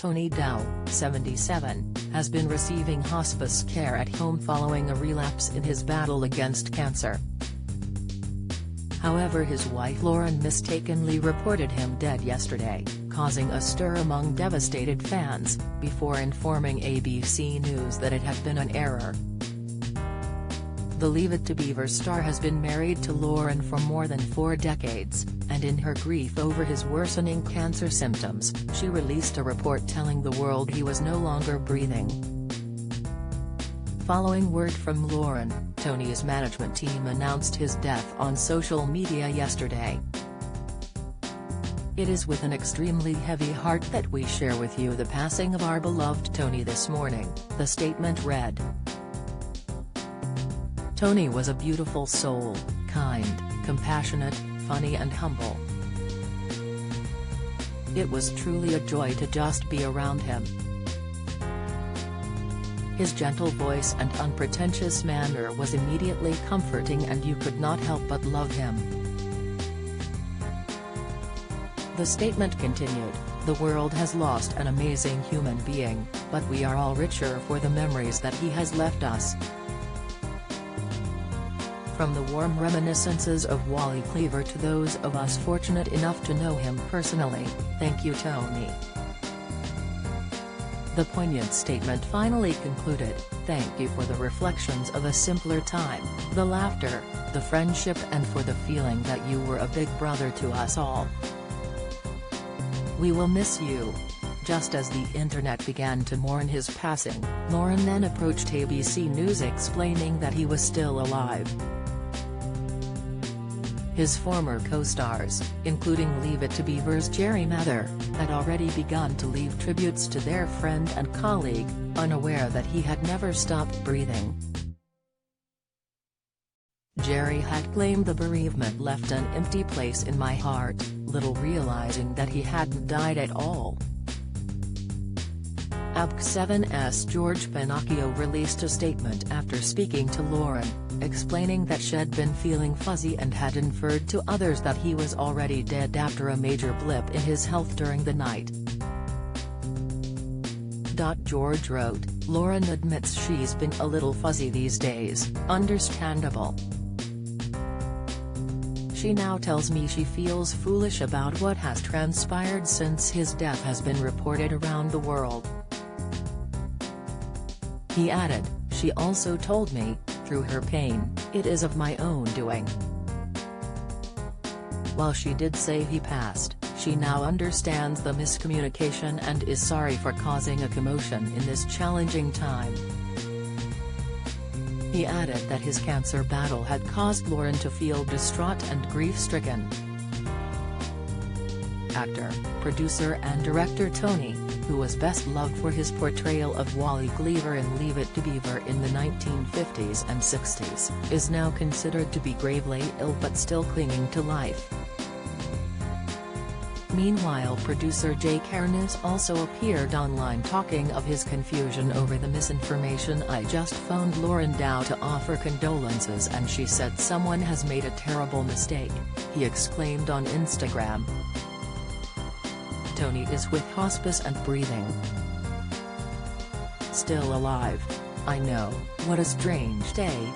Tony Dow, 77, has been receiving hospice care at home following a relapse in his battle against cancer. However, his wife Lauren mistakenly reported him dead yesterday, causing a stir among devastated fans, before informing ABC News that it had been an error. The Leave It to Beaver star has been married to Lauren for more than 4 decades, and in her grief over his worsening cancer symptoms, she released a report telling the world he was no longer breathing. Following word from Lauren, Tony's management team announced his death on social media yesterday. "It is with an extremely heavy heart that we share with you the passing of our beloved Tony this morning," the statement read. Tony was a beautiful soul, kind, compassionate, funny and humble. It was truly a joy to just be around him. His gentle voice and unpretentious manner was immediately comforting, and you could not help but love him. The statement continued, "The world has lost an amazing human being, but we are all richer for the memories that he has left us." From the warm reminiscences of Wally Cleaver to those of us fortunate enough to know him personally, thank you Tony. The poignant statement finally concluded, "Thank you for the reflections of a simpler time, the laughter, the friendship and for the feeling that you were a big brother to us all. We will miss you." Just as the internet began to mourn his passing, Lauren then approached ABC News explaining that he was still alive. His former co-stars, including Leave It to Beaver's Jerry Mather, had already begun to leave tributes to their friend and colleague, unaware that he had never stopped breathing. Jerry had claimed the bereavement left an empty place in my heart, little realizing that he hadn't died at all. ABC7's George Pinocchio released a statement after speaking to Lauren, explaining that she'd been feeling fuzzy and had inferred to others that he was already dead after a major blip in his health during the night. George wrote, "Lauren admits she's been a little fuzzy these days, understandable. She now tells me she feels foolish about what has transpired since his death has been reported around the world." He added, "She also told me, through her pain, it is of my own doing." While she did say he passed, she now understands the miscommunication and is sorry for causing a commotion in this challenging time. He added that his cancer battle had caused Lauren to feel distraught and grief-stricken. Actor, producer and director Tony, who was best loved for his portrayal of Wally Cleaver in Leave It to Beaver in the 1950s and 60s, is now considered to be gravely ill but still clinging to life. Meanwhile, producer Jay Karnes also appeared online talking of his confusion over the misinformation. "I just phoned Lauren Dow to offer condolences and she said someone has made a terrible mistake," he exclaimed on Instagram. Tony is with hospice and breathing. "Still alive. I know, what a strange day."